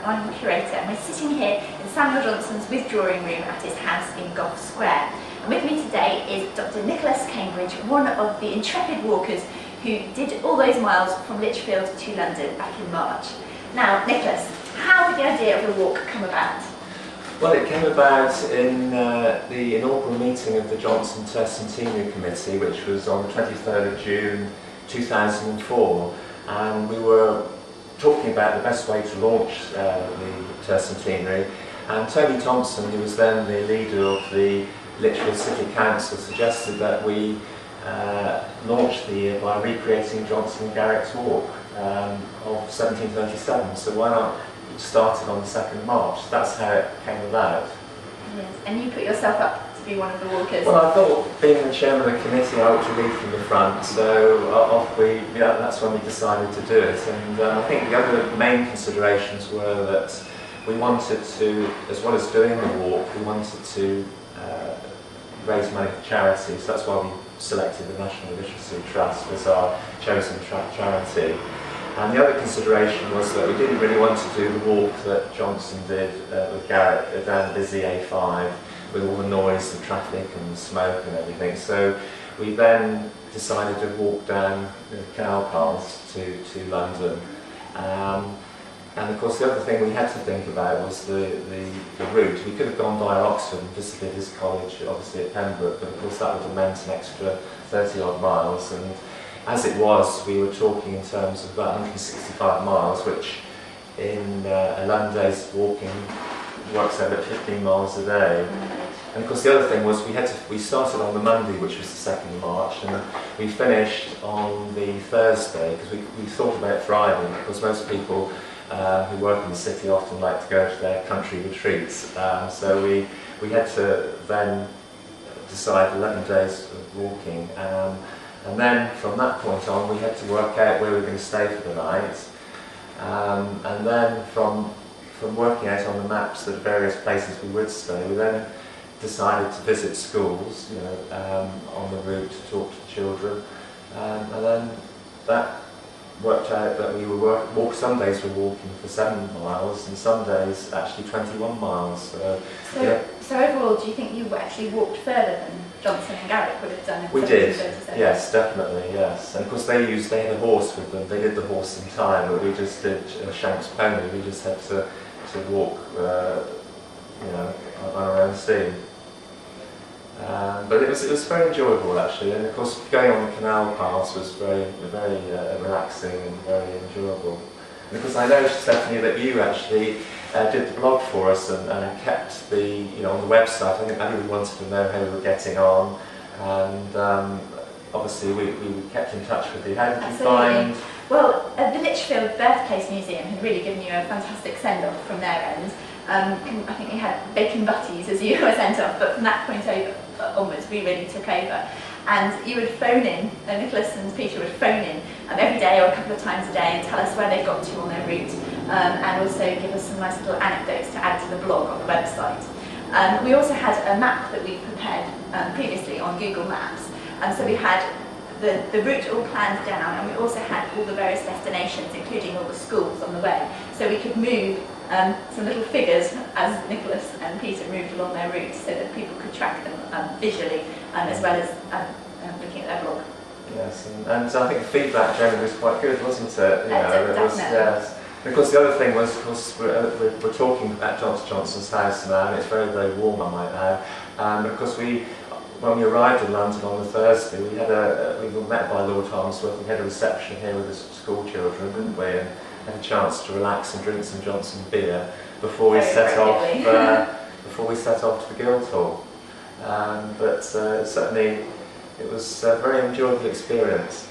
I'm the curator, and we're sitting here in Samuel Johnson's withdrawing room at his house in Gough Square. And with me today is Dr. Nicholas Cambridge, one of the intrepid walkers who did all those miles from Lichfield to London back in March. Now, Nicholas, how did the idea of the walk come about? Well, it came about in the inaugural meeting of the Johnson Tercentenary Committee, which was on the 23rd of June 2004, and we were talking about the best way to launch the Tercentenary, and Tony Thompson, who was then the leader of the Lichfield City Council, suggested that we launch the year by recreating Johnson and Garrick's walk of 1737, so why not start it on the 2nd of March? That's how it came about. Yes, and you put yourself up to be one of the walkers. Well, I thought, being the chairman of the committee, I ought to lead from the front, so that's when we decided to do it. And I think the other main considerations were that we wanted to, as well as doing the walk, we wanted to raise money for charity, so that's why we selected the National Literacy Trust as our chosen charity. And the other consideration was that we didn't really want to do the walk that Johnson did with Garrick down busy A5 with all the noise, the traffic and the smoke and everything. So we then decided to walk down the canal paths to London. And of course the other thing we had to think about was the route. We could have gone via Oxford and visited his college, obviously at Pembroke, but of course that would have meant an extra 30 odd miles. And as it was, we were talking in terms of about 165 miles, which in a London day's walking works out at 15 miles a day. And of course the other thing was we started on the Monday, which was the 2nd of March, and we finished on the Thursday, because we thought about Friday, because most people who work in the city often like to go to their country retreats. So we had to then decide 11 days of walking. And then from that point on, we had to work out where we were going to stay for the night. And then from working out on the maps the various places we would stay, we then decided to visit schools, on the route to talk to children. And then that worked out that we would some days we were walking for 7 miles, and some days actually 21 miles. So overall, do you think you actually walked further than Johnson and Garrick would have done in 1737? Yes, definitely, yes. And of course they had a horse with them, they did the horse in time, but we just did a Shanks pony, we just had to walk on our own steam. But it was very enjoyable actually, and of course going on the canal paths was very relaxing and very enjoyable. And of course I know, Stephanie, that you actually did the blog for us and kept the, on the website. I think everybody wanted to know how we were getting on, and obviously we kept in touch with you. How did you find? Well, the Lichfield Birthplace Museum had really given you a fantastic send-off from their end. I think we had bacon butties as you were sent off, but from that point onwards we really took over. And you would phone in, Nicholas and Peter would phone in every day or a couple of times a day and tell us where they got to on their route, and also give us some nice little anecdotes to add to the blog on the website. We also had a map that we prepared previously on Google Maps, so we had the route all planned down, and we also had all the various destinations, including all the schools on the way, so we could move some little figures as Nicholas and Peter moved along their routes, so that people could track them visually, as well as looking at their blog. Yes, and I think the feedback generally was quite good, wasn't it? Definitely. Yes. And of course the other thing was, of course, we're talking at Johnson Johnson's house now, and it's very, very warm, I might add. And of course when we arrived in London on the Thursday, we were met by Lord Harmsworth. We had a reception here with the school children, didn't we? And had a chance to relax and drink some Johnson beer before we set off to the Guildhall. But certainly it was a very enjoyable experience.